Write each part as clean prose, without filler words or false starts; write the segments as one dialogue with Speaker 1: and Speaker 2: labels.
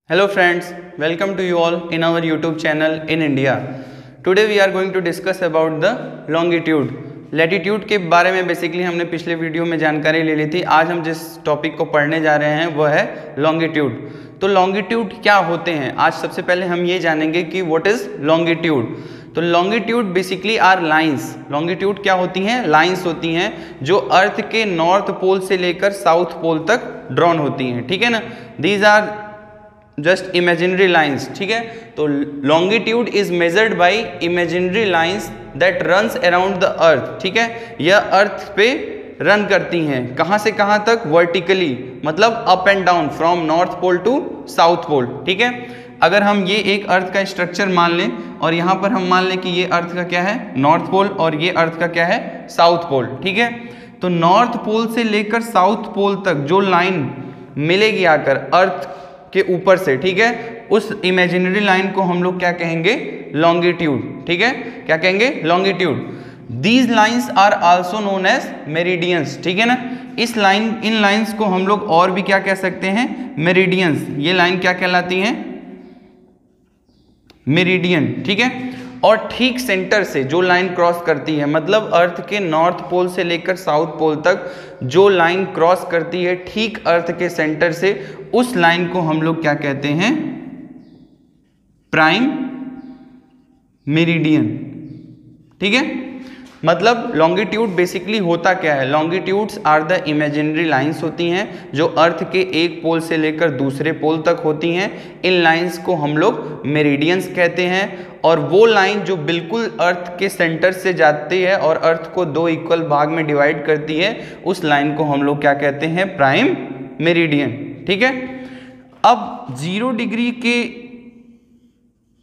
Speaker 1: Hello friends, welcome to you all in our YouTube channel in India. Today we are going to discuss about the longitude. Latitude के बारे में basically हमने पिछले video में जानकारी ले ली थी। आज हम जिस टॉपिक को पढ़ने जा रहे हैं वह है लॉन्गिट्यूड। तो लॉन्गिट्यूड क्या होते हैं, आज सबसे पहले हम ये जानेंगे कि व्हाट इज लॉन्गिट्यूड। तो longitude basically are lines. Longitude क्या होती हैं? लाइंस होती हैं जो अर्थ के नॉर्थ पोल से लेकर साउथ पोल तक ड्रॉन होती हैं, ठीक है ना। These are just imaginary lines, ठीक है। तो longitude is measured by imaginary lines that runs around the earth, ठीक है। यह अर्थ पे रन करती हैं, कहाँ से कहाँ तक? वर्टिकली, मतलब up and down from north pole to south pole, ठीक है। अगर हम ये एक अर्थ का स्ट्रक्चर मान लें और यहाँ पर हम मान लें कि ये अर्थ का क्या है? नॉर्थ पोल, और ये अर्थ का क्या है? साउथ पोल, ठीक है। तो नॉर्थ पोल से लेकर साउथ पोल तक जो लाइन मिलेगी आकर अर्थ के ऊपर से, ठीक है, उस इमेजिनरी लाइन को हम लोग क्या कहेंगे? लॉन्गिट्यूड, ठीक है। क्या कहेंगे? Longitude. These lines are also known as meridians, ठीक है ना। इन लाइंस को हम लोग और भी क्या कह सकते हैं? मेरिडियंस। ये लाइन क्या कहलाती हैं? मेरिडियन, ठीक है। और ठीक सेंटर से जो लाइन क्रॉस करती है, मतलब अर्थ के नॉर्थ पोल से लेकर साउथ पोल तक जो लाइन क्रॉस करती है ठीक अर्थ के सेंटर से, उस लाइन को हम लोग क्या कहते हैं? प्राइम मेरिडियन, ठीक है। मतलब लॉन्गिट्यूड बेसिकली होता क्या है? Longitudes are the imaginary lines होती हैं जो अर्थ के एक पोल से लेकर दूसरे पोल तक होती हैं। इन लाइंस को हम लोग मेरिडियंस कहते हैं। और वो लाइन जो बिल्कुल अर्थ के सेंटर से जाती है और अर्थ को दो इक्वल भाग में डिवाइड करती है, उस लाइन को हम लोग क्या कहते हैं? प्राइम मेरिडियन, ठीक है। अब 0 डिग्री के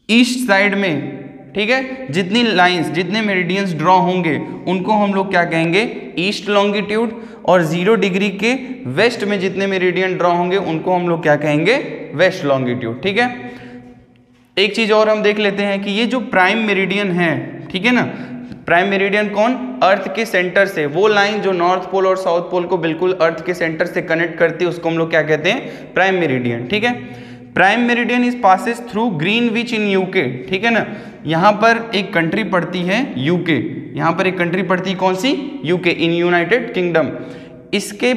Speaker 1: ईस्ट साइड में, ठीक है, जितनी लाइंस, जितने मेरिडियंस ड्रॉ होंगे उनको हम लोग क्या कहेंगे? East longitude. और 0 डिग्री के वेस्ट में जितने मेरिडियन ड्रॉ होंगे उनको हम लोग क्या कहेंगे? वेस्ट लॉन्गिट्यूड, ठीक है। एक चीज और हम देख लेते हैं कि ये जो प्राइम मेरिडियन है, ठीक है ना, प्राइम मेरिडियन कौन? अर्थ के सेंटर से वो लाइन जो नॉर्थ पोल और साउथ पोल को बिल्कुल अर्थ के सेंटर से कनेक्ट करती है, उसको हम लोग क्या कहते हैं? प्राइम मेरिडियन, ठीक है। Prime meridian is passes through Greenwich in UK, ठीक है ना। यहाँ पर एक कंट्री पड़ती है यूके, यहाँ पर एक कंट्री पड़ती है, कौन सी? UK, in United Kingdom. इसके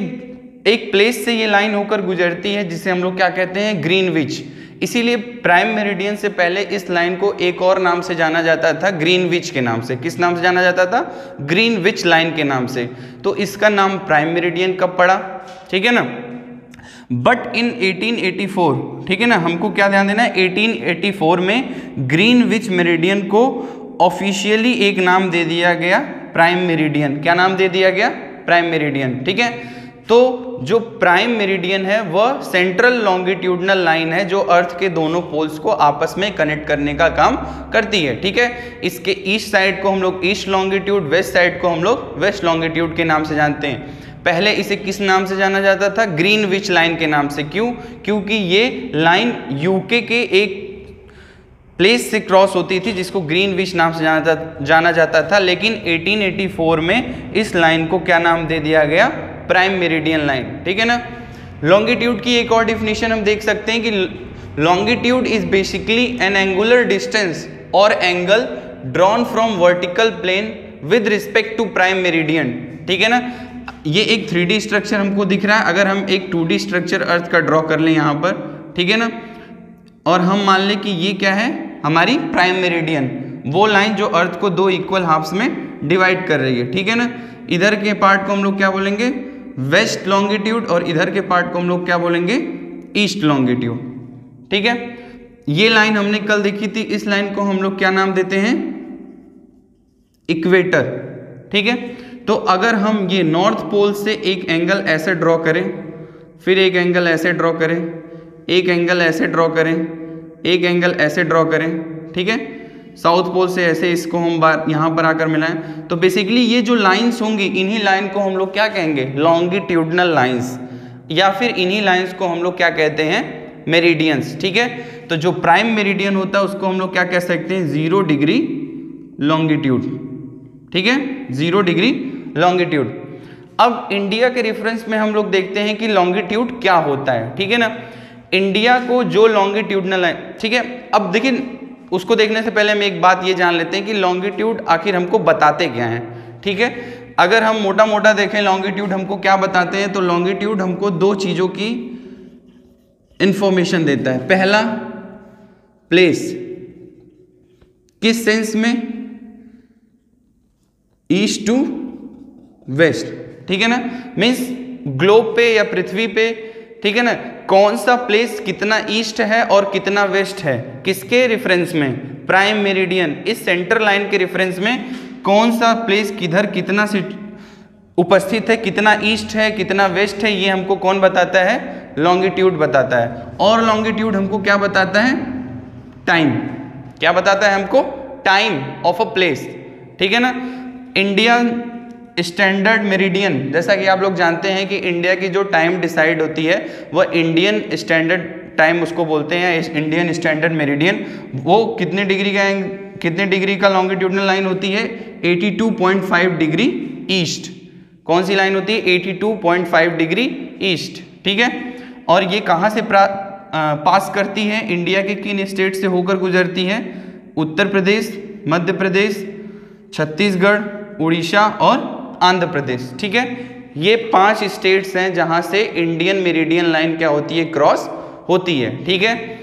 Speaker 1: एक प्लेस से ये लाइन होकर गुजरती है जिसे हम लोग क्या कहते हैं? ग्रीनविच। इसीलिए प्राइम मेरिडियन से पहले इस लाइन को एक और नाम से जाना जाता था, ग्रीनविच के नाम से। किस नाम से जाना जाता था? ग्रीनविच लाइन के नाम से। तो इसका नाम प्राइम मेरिडियन कब पड़ा, ठीक है ना। बट इन 1884, ठीक है ना, हमको क्या ध्यान देना है? 1884 में ग्रीनविच मेरिडियन को ऑफिशियली एक नाम दे दिया गया, प्राइम मेरिडियन। क्या नाम दे दिया गया? प्राइम मेरिडियन, ठीक है। तो जो प्राइम मेरिडियन है वह सेंट्रल लॉन्गिट्यूडनल लाइन है जो अर्थ के दोनों पोल्स को आपस में कनेक्ट करने का काम करती है, ठीक है। इसके ईस्ट साइड को हम लोग ईस्ट लॉन्गिट्यूड, वेस्ट साइड को हम लोग वेस्ट लॉन्गिट्यूड के नाम से जानते हैं। पहले इसे किस नाम से जाना जाता था? ग्रीनविच लाइन के नाम से। क्यों? क्योंकि ये लाइन यूके के एक प्लेस से क्रॉस होती थी जिसको ग्रीनविच नाम से जाना जाता था। लेकिन 1884 में इस लाइन को क्या नाम दे दिया गया? प्राइम मेरिडियन लाइन, ठीक है ना। लॉन्गिट्यूड की एक और डिफिनीशन हम देख सकते हैं कि longitude is basically an angular distance और angle drawn from vertical plane with respect to prime meridian, ठीक है ना। ये एक 3D स्ट्रक्चर हमको दिख रहा है। अगर हम एक 2D स्ट्रक्चर अर्थ का ड्रॉ कर लें यहाँ पर, ठीक है ना, और हम मान लें कि ये क्या है? हमारी प्राइम मेरिडियन, वो लाइन जो अर्थ को दो इक्वल हाफ्स में डिवाइड कर रही है, ठीक है ना। इधर के पार्ट को हम लोग क्या बोलेंगे? वेस्ट लॉन्गिट्यूड, और इधर के पार्ट को हम लोग क्या बोलेंगे? ईस्ट लॉन्गिट्यूड, ठीक है। ये लाइन हमने कल देखी थी, इस लाइन को हम लोग क्या नाम देते हैं? इक्वेटर, ठीक है। तो अगर हम ये नॉर्थ पोल से एक एंगल ऐसे ड्रॉ करें, फिर एक एंगल ऐसे ड्रॉ करें, एक एंगल ऐसे ड्रॉ करें, एक एंगल ऐसे ड्रॉ करें, ठीक है, साउथ पोल से ऐसे इसको हम यहाँ पर आकर मिलाएं, तो बेसिकली ये जो लाइंस होंगी, इन्हीं लाइन को हम लोग क्या कहेंगे? लॉन्गिट्यूडनल लाइंस, या फिर इन्हीं लाइंस को हम लोग क्या कहते हैं? मेरिडियंस, ठीक है। तो जो प्राइम मेरिडियन होता है उसको हम लोग क्या कह सकते हैं? 0 डिग्री लॉन्गिट्यूड, ठीक है, 0 डिग्री लॉन्गिट्यूड। अब इंडिया के रेफरेंस में हम लोग देखते हैं कि लॉन्गिट्यूड क्या होता है, ठीक है ना। इंडिया को जो लॉन्गिट्यूडनल लाइन, ठीक है, अब देखिए उसको देखने से पहले हम एक बात ये जान लेते हैं कि लॉन्गिट्यूड आखिर हमको बताते क्या हैं, ठीक है। अगर हम मोटा मोटा देखें लॉन्गिट्यूड हमको क्या बताते हैं, तो लॉन्गिट्यूड हमको दो चीज़ों की इंफॉर्मेशन देता है। पहला, प्लेस, किस सेंस में, ईस्ट टू वेस्ट, ठीक है ना, मीन्स ग्लोब पे या पृथ्वी पे, ठीक है ना, कौन सा प्लेस कितना ईस्ट है और कितना वेस्ट है, किसके रेफरेंस में, प्राइम मेरिडियन, इस सेंटर लाइन के रेफरेंस में कौन सा प्लेस किधर कितना से उपस्थित है, कितना ईस्ट है कितना वेस्ट है, ये हमको कौन बताता है, लॉन्गिट्यूड बताता है। और लॉन्गिट्यूड हमको क्या बताता है, टाइम, क्या बताता है हमको, टाइम ऑफ अ प्लेस, ठीक है ना। इंडिया स्टैंडर्ड मेरिडियन, जैसा कि आप लोग जानते हैं कि इंडिया की जो टाइम डिसाइड होती है वह इंडियन स्टैंडर्ड टाइम उसको बोलते हैं, इंडियन स्टैंडर्ड मेरिडियन। वो कितने डिग्री का लॉन्गिट्यूडनल लाइन होती है, 82.5 डिग्री ईस्ट। कौन सी लाइन होती है, 82.5 डिग्री ईस्ट, ठीक है। और ये कहाँ से पास करती है, इंडिया के किन स्टेट से होकर गुजरती है, उत्तर प्रदेश, मध्य प्रदेश, छत्तीसगढ़, उड़ीसा और आंध्र प्रदेश, ठीक है। ये 5 स्टेट्स हैं जहां से इंडियन मेरिडियन लाइन क्या होती है, क्रॉस होती है, ठीक है।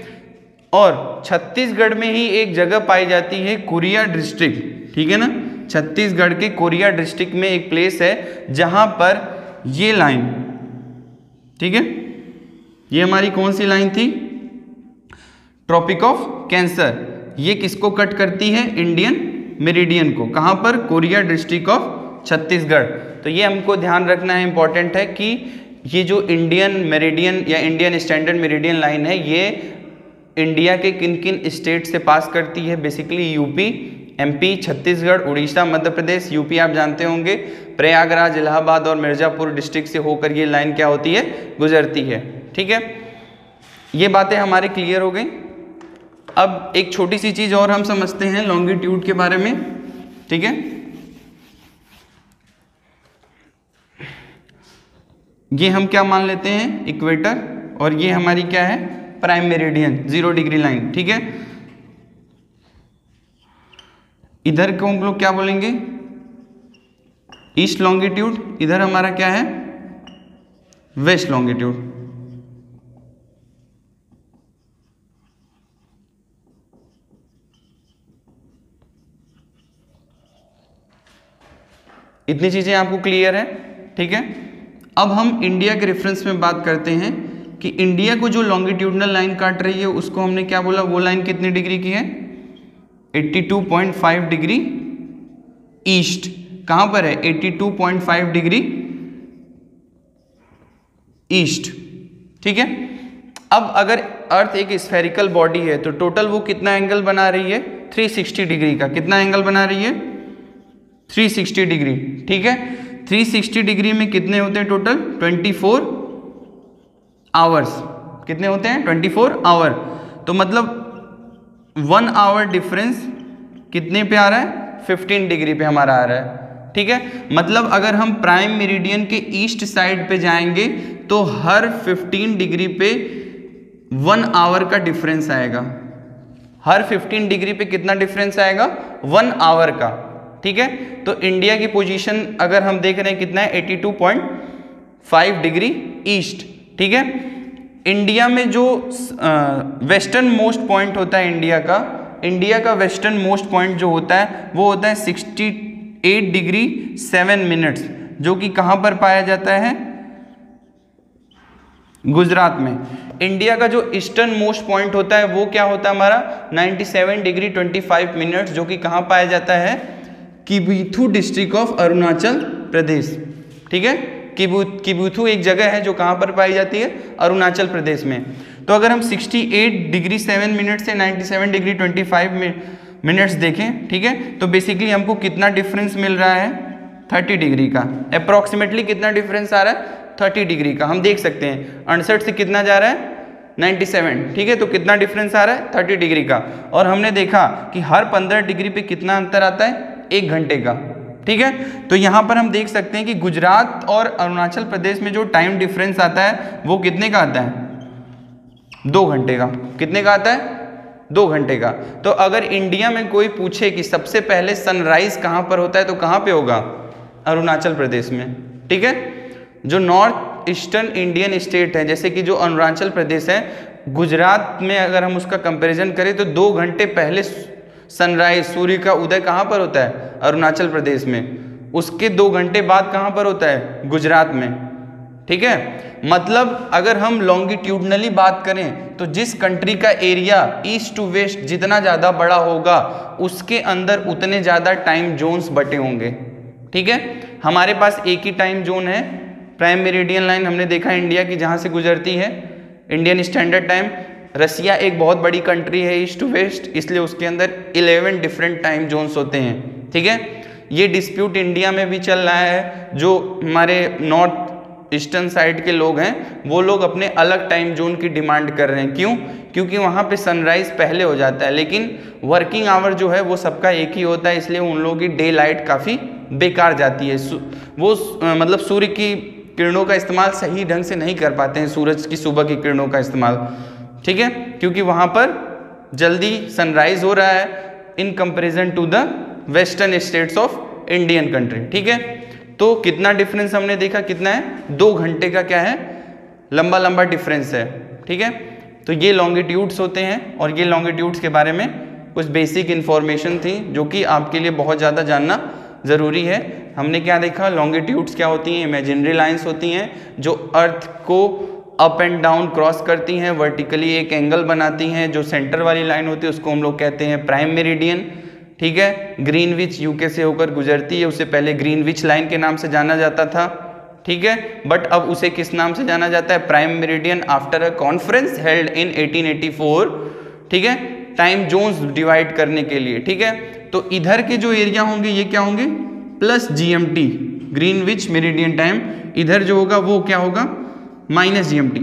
Speaker 1: और छत्तीसगढ़ में ही एक जगह पाई जाती है कोरिया डिस्ट्रिक्ट, ठीक है ना, छत्तीसगढ़ के कोरिया डिस्ट्रिक्ट में एक प्लेस है जहां पर ये लाइन, ठीक है, ये हमारी कौन सी लाइन थी, ट्रॉपिक ऑफ कैंसर, ये किसको कट करती है, इंडियन मेरिडियन को, कहां पर, कोरिया डिस्ट्रिक्ट ऑफ छत्तीसगढ़। तो ये हमको ध्यान रखना है, इंपॉर्टेंट है कि ये जो इंडियन मेरिडियन या इंडियन स्टैंडर्ड मेरिडियन लाइन है ये इंडिया के किन किन स्टेट से पास करती है, basically UP, MP, Chhattisgarh, Orissa, Madhya Pradesh. UP आप जानते होंगे प्रयागराज, इलाहाबाद और मिर्ज़ापुर डिस्ट्रिक्ट से होकर ये लाइन क्या होती है, गुजरती है, ठीक है। ये बातें हमारे क्लियर हो गई। अब एक छोटी सी चीज़ और हम समझते हैं लॉन्गिट्यूड के बारे में, ठीक है। ये हम क्या मान लेते हैं, इक्वेटर, और ये हमारी क्या है, प्राइम मेरिडियन, 0 डिग्री लाइन, ठीक है। इधर को हम लोग क्या बोलेंगे, ईस्ट लॉन्गिट्यूड, इधर हमारा क्या है, वेस्ट लॉन्गिट्यूड। इतनी चीजें आपको क्लियर है, ठीक है। अब हम इंडिया के रेफरेंस में बात करते हैं कि इंडिया को जो लॉन्गिट्यूडनल लाइन काट रही है उसको हमने क्या बोला, वो लाइन कितनी डिग्री की है, 82.5 डिग्री ईस्ट। कहां पर है, 82.5 डिग्री ईस्ट, ठीक है। अब अगर अर्थ एक स्फेरिकल बॉडी है तो टोटल वो कितना एंगल बना रही है, 360 डिग्री का। कितना एंगल बना रही है, 360 डिग्री, ठीक है। 360 डिग्री में कितने होते हैं टोटल, 24 आवर्स। कितने होते हैं, 24 आवर। तो मतलब 1 आवर डिफरेंस कितने पे आ रहा है, 15 डिग्री पे हमारा आ रहा है, ठीक है। मतलब अगर हम प्राइम मेरिडियन के ईस्ट साइड पे जाएंगे तो हर 15 डिग्री पे 1 आवर का डिफरेंस आएगा। हर 15 डिग्री पे कितना डिफरेंस आएगा, 1 आवर का, ठीक है। तो इंडिया की पोजीशन अगर हम देख रहे हैं कितना है, 82.5 डिग्री ईस्ट, ठीक है। इंडिया में जो वेस्टर्न मोस्ट पॉइंट होता है इंडिया का वेस्टर्न मोस्ट पॉइंट जो होता है वो होता है 68 डिग्री 7 मिनट्स, जो कि कहां पर पाया जाता है, गुजरात में। इंडिया का जो ईस्टर्न मोस्ट पॉइंट होता है वो क्या होता है हमारा, 97 डिग्री 25 मिनट्स, जो कि कहां पाया जाता है, किबुथु डिस्ट्रिक्ट ऑफ अरुणाचल प्रदेश, ठीक है। किबुथु एक जगह है जो कहां पर पाई जाती है, अरुणाचल प्रदेश में। तो अगर हम 68 डिग्री 7 मिनट से 97 डिग्री 25 मिनट्स देखें, ठीक है, तो बेसिकली हमको कितना डिफरेंस मिल रहा है, 30 डिग्री का। अप्रॉक्सीमेटली कितना डिफरेंस आ रहा है, 30 डिग्री का। हम देख सकते हैं 68 से कितना जा रहा है, 97, ठीक है। तो कितना डिफरेंस आ रहा है, 30 डिग्री का। और हमने देखा कि हर 15 डिग्री पे कितना अंतर आता है, 1 घंटे का, ठीक है। तो यहाँ पर हम देख सकते हैं कि गुजरात और अरुणाचल प्रदेश में जो टाइम डिफरेंस आता है वो कितने का आता है, 2 घंटे का। कितने का आता है? 2 घंटे का। तो अगर इंडिया में कोई पूछे कि सबसे पहले सनराइज कहाँ पर होता है तो कहाँ पे होगा? अरुणाचल प्रदेश में। ठीक है, जो नॉर्थ ईस्टर्न इंडियन स्टेट है जैसे कि जो अरुणाचल प्रदेश है, गुजरात में अगर हम उसका कंपैरिजन करें तो 2 घंटे पहले सनराइज, सूर्य का उदय कहाँ पर होता है? अरुणाचल प्रदेश में। उसके 2 घंटे बाद कहाँ पर होता है? गुजरात में। ठीक है, मतलब अगर हम लॉन्गिट्यूडनली बात करें तो जिस कंट्री का एरिया ईस्ट टू वेस्ट जितना ज़्यादा बड़ा होगा उसके अंदर उतने ज़्यादा टाइम जोन्स बटे होंगे। ठीक है, हमारे पास एक ही टाइम जोन है, प्राइम मेरिडियन लाइन हमने देखा इंडिया की जहाँ से गुजरती है, इंडियन स्टैंडर्ड टाइम। रसिया एक बहुत बड़ी कंट्री है ईस्ट टू वेस्ट, इसलिए उसके अंदर 11 डिफरेंट टाइम जोन्स होते हैं। ठीक है, ये डिस्प्यूट इंडिया में भी चल रहा है। जो हमारे नॉर्थ ईस्टर्न साइड के लोग हैं वो लोग अपने अलग टाइम जोन की डिमांड कर रहे हैं। क्यों? क्योंकि वहाँ पे सनराइज पहले हो जाता है, लेकिन वर्किंग आवर जो है वो सबका एक ही होता है, इसलिए उन लोगों की डे लाइट काफ़ी बेकार जाती है। वो मतलब सूर्य की किरणों का इस्तेमाल सही ढंग से नहीं कर पाते हैं, सूरज की सुबह की किरणों का इस्तेमाल। ठीक है, क्योंकि वहाँ पर जल्दी सनराइज हो रहा है in comparison to the western states of Indian country. ठीक है, तो कितना डिफरेंस हमने देखा, कितना है? 2 घंटे का क्या है? लंबा लंबा डिफरेंस है। ठीक है, तो ये लॉन्गिट्यूड्स होते हैं और ये लॉन्गिट्यूड्स के बारे में कुछ बेसिक इन्फॉर्मेशन थी जो कि आपके लिए बहुत ज़्यादा जानना ज़रूरी है। हमने क्या देखा? लॉन्गिट्यूड्स क्या होती हैं? इमेजिनरी लाइंस होती हैं जो अर्थ को अप एंड डाउन क्रॉस करती हैं, वर्टिकली एक एंगल बनाती हैं। जो सेंटर वाली लाइन होती है उसको हम लोग कहते हैं प्राइम मेरिडियन। ठीक है, ग्रीनविच यूके से होकर गुजरती है, उससे पहले ग्रीनविच लाइन के नाम से जाना जाता था। ठीक है, बट अब उसे किस नाम से जाना जाता है? Prime meridian, after a conference held in 1884। ठीक है, टाइम जोन्स डिवाइड करने के लिए। ठीक है, तो इधर के जो एरिया होंगे ये क्या होंगे? Plus GMT, Greenwich meridian time. इधर जो होगा वो क्या होगा? Minus GMT।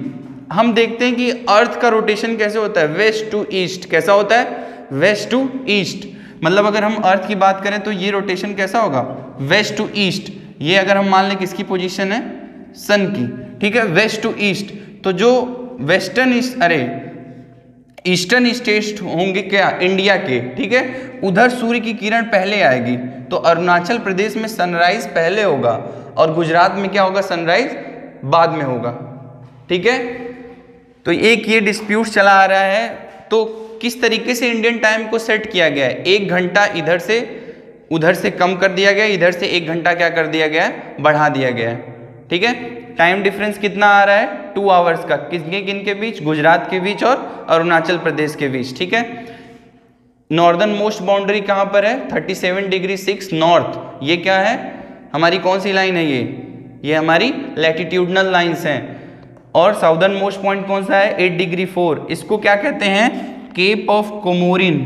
Speaker 1: हम देखते हैं कि अर्थ का रोटेशन कैसे होता है? West to east. कैसा होता है? West to east. मतलब अगर हम अर्थ की बात करें तो ये रोटेशन कैसा होगा? West to east. ये अगर हम मान लें किसकी पोजीशन है? सन की। ठीक है, वेस्ट टू ईस्ट। तो जो वेस्टर्न ईस्टर्न स्टेट्स होंगे क्या? इंडिया के। ठीक है, उधर सूर्य की किरण पहले आएगी, तो अरुणाचल प्रदेश में सनराइज पहले होगा और गुजरात में क्या होगा? सनराइज बाद में होगा। ठीक है, तो एक ये डिस्प्यूट चला आ रहा है। तो किस तरीके से इंडियन टाइम को सेट किया गया है? 1 घंटा इधर से उधर से कम कर दिया गया, इधर से 1 घंटा क्या कर दिया गया है? बढ़ा दिया गया है। ठीक है, टाइम डिफरेंस कितना आ रहा है? 2 आवर्स का। किन के बीच? गुजरात के बीच और अरुणाचल प्रदेश के बीच। ठीक है, नॉर्दर्न मोस्ट बाउंड्री कहाँ पर है? 37 डिग्री 6 नॉर्थ। ये क्या है? हमारी कौन सी लाइन है? ये हमारी लैटिट्यूडनल लाइन्स हैं। और साउदर्न मोस्ट पॉइंट कौन सा है? 8 डिग्री 4। इसको क्या कहते हैं? Cape of Comorin.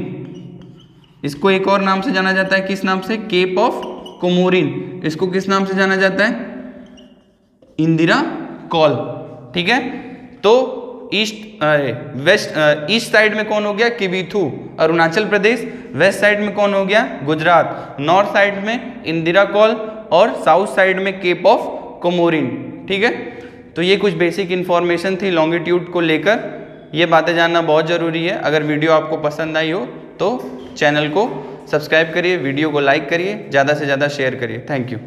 Speaker 1: इसको एक और नाम से जाना जाता है, किस नाम से? Cape of Comorin. इसको किस नाम से जाना जाता है? इंदिरा कॉल। ठीक है, तो ईस्ट साइड में कौन हो गया? किबिथु अरुणाचल प्रदेश। वेस्ट साइड में कौन हो गया? गुजरात। नॉर्थ साइड में इंदिरा कॉल और साउथ साइड में केप ऑफ कोमोरिन। ठीक है, तो ये कुछ बेसिक इन्फॉर्मेशन थी लॉन्गिट्यूड को लेकर। ये बातें जानना बहुत ज़रूरी है। अगर वीडियो आपको पसंद आई हो तो चैनल को सब्सक्राइब करिए, वीडियो को लाइक करिए, ज़्यादा से ज़्यादा शेयर करिए। Thank you.